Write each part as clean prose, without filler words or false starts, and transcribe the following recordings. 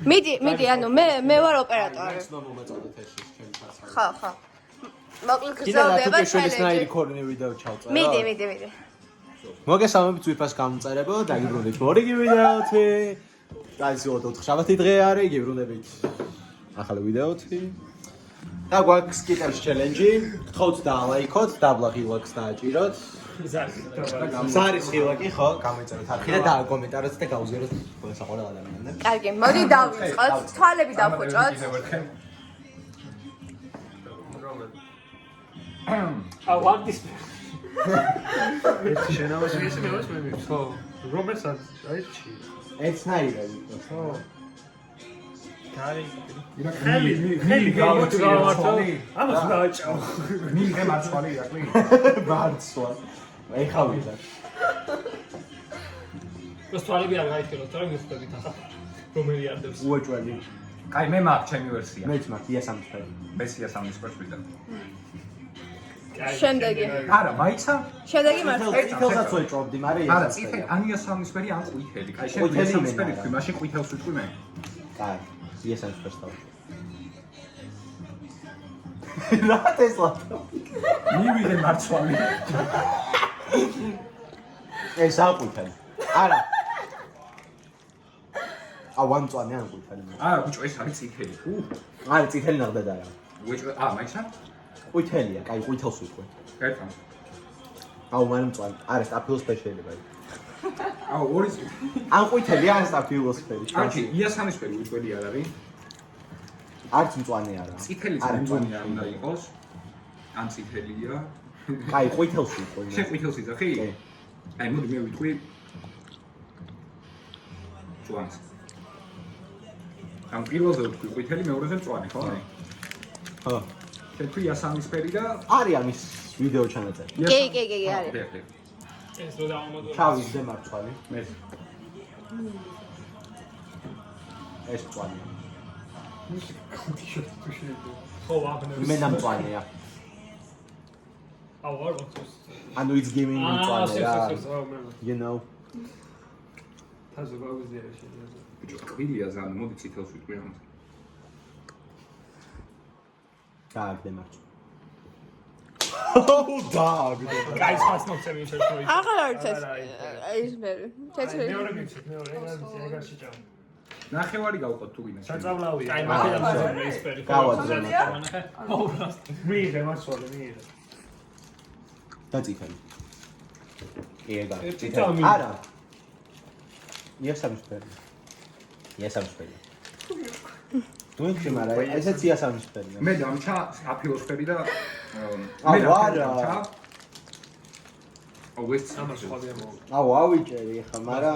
მიდი, ანუ მე ვარ ოპერატორი. ხო. მოკლედ გზავდება შვილისნაირი ქორნი ვიდეო ჩავწერო. მიდი. მოგესალმებით ვიფას გამწერებო და გიბრუნდით მორიგი ვიდეოთი. დაიწყოთ 4 შაბათი დღე არის, გიბრუნდებით ახალი ვიდეოთი. და გვაქვს კიტებს ჩელენჯი, გთხოვთ დაალაიქოთ, დაბლა ღილაკს დააჭიროთ. ზარის ღილაკი ხო, გამოიწეროთ არხი და დააკომენტაროთ და გაუზიაროთ საყვარელ ადამიანებს. კარგი, მოდი დავიწყოთ, თვალები დავხუჭოთ. I want this. It's შენავას ისე მევას მე მივს. ხო. რომელსაც აიჩი. ეცნაირად. ხო. ხელი გამოვართო. ამას დააჭაო. მიიღე მარცვალი ირაკლი. მარცვალ. ეხავიდა. ეს თვალები არ გაიჩეროთ, რა მიხდებით ახლა. რომელი არდებს. უეჭველი. კაი მე მაქვს ჩემი ვერსია. მეც მაქვს იასამისფერი. მესია სამის პერსვიდა. შემდეგი. არა, მაიცა? შემდეგი მართლა. წითელსაც ვეჭვობდი, მაგრამ არა, წითელი, ან იასამისფერი, ან ყვითელი. კაი, შენ იასამისფერი თქვი, მაშინ ყვითელს ვიტყვი მე. კაი, იასამისფერს თავი. რა ტესლა? მივიღე მარცვალი. ეს აყვითელი. არა. ვანწვანე ან ყვითელი. არა, ბიჭო, ეს არის წითელი. არა, წითელი ნახდადაა. ვეჭვე, მაიცა? ყვითელია, კაი, ყვითელს ვიტყვი. ერთმა. მან მწვანე. არა, სტაფილოსფერი შეიძლება იყოს. ორი წითელი. ან ყვითელია, ან სტაფილოსფერი. არჩი, იასამისფერი უჭველი არ არის. არც მწვანე არა. წითელი მწვანე არ უნდა იყოს. ან წითელია. კაი, ყვითელს ვიტყვი. შენ ყვითელს იცახი? კი. აი, მოდი მე ვიტყვი. მწვანეს. ან პირველზე ვიტყვი ყვითელი, მეორეზე მწვანე, ხო? ხო. შენ თქვი იასამისფერი და არის ამის ვიდეო ჩანაწერი. კი, არის. ეს რო დავამატო. ჩავიზდე მარცვალი. მე ეს მწვანე. ხო, აღნებს. მე ნამწვანეა. აუ არ მოხდეს. ანუ it's giving me მწვანე რა. You know. თაზო გავიზიარე შეიძლება. ბიჭო, ყვილია ზან, მოდი წითელს ვიტყვი ამას. გააგდე მარცვალი. დააგდე. კაი, ხას მოხსები შეიძლება. აღარ არის ეს მე. თეთრი. მეორე მიცეთ, მეორე ეგარში ჭამ. ნახევარი გავყოთ თუ გინდა. საწავლავია. კაი, მაგიდან მოძებნე ეს პერი. გავაძრე. მიიღე მარცვალი, მიიღე. და წითელი. ეგა. წითელი. არა. იასამისფერი. თუნქი მარა, ესეც იასამისფერია. მე დამჩა აფილოსფერი და არა. აუ ეს ამას სხვადია მოვა. ავიჭერი ხა, მარა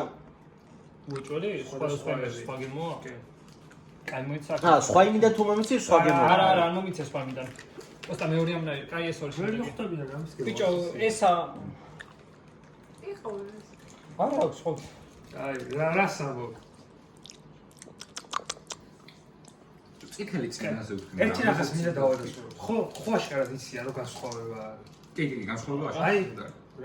უჭველი, სხვა გემოა? კი. კაი, მოიცახე. სხვა იმიდან თუ მომიცი, სხვა გემო. არა, არ მომიცე სხვა იმიდან. ოსტა მეორე ამნაირი, კაი ეს ორი შემდეგი. ვერ მოხდებია გამის. ბიჭო, ესა არა აქვს ხო? აი, რა სამო. წითელი წინაზე ვთქვი. ერთი რახას მინდა დავადასტურო. ხო აშკარად იცია რომ განსხვავება. კი, განსხვავება აი,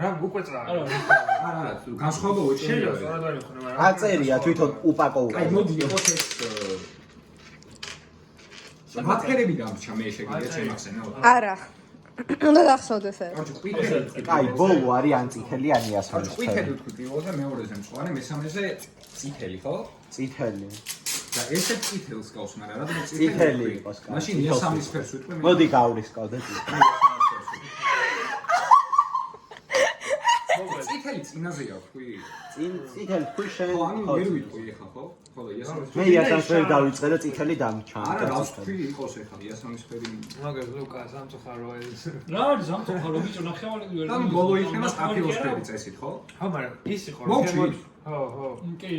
რა უკვეწრა. არა, განსხვავება უჭირია. შეიძლება სწორად არ მიხონა, მაგრამ აწერია თვითონ უპაკოვო. აი, მოდი იყოს ეს მატერები დამრჩა მე შეგიძლიათ შემახსენო. არა. უნდა გახსოვდეს ეს. არჩი ყვითელი. კაი, ბოლო არის ან წითელი ან იასამისფერი. ყვითელი ვთქვი პირველზე, მეორეზე მწვანე, მესამეზე წითელი, ხო? წითელი. და ესე წითელს გავს, მაგრამ რადგან წითელი იყოს, კაი. მაშინ იასამისფერს ვიტყვი მე. მოდი გავრისკავდე წითელი. წითელი წინაზეა ვთქვი. წითელი თქვი შენ. ხო, ანუ ვერ ვიტყვი ეხა, ხო? ხოლო იასამისფერი. მე იასამისფერი დავიწყე და წითელი დამჩა. არა, რა ვთქვი იყოს ეხა იასამისფერი. მაგას ლუკა სამწუხაროა ეს. რა არის ამწუხარო ბიჭო, ნახევარი ვერ. და ბოლო იქნება აფილოსფერი წესით, ხო? ხო, მაგრამ ის იყო მოვჩი. ხო. კი.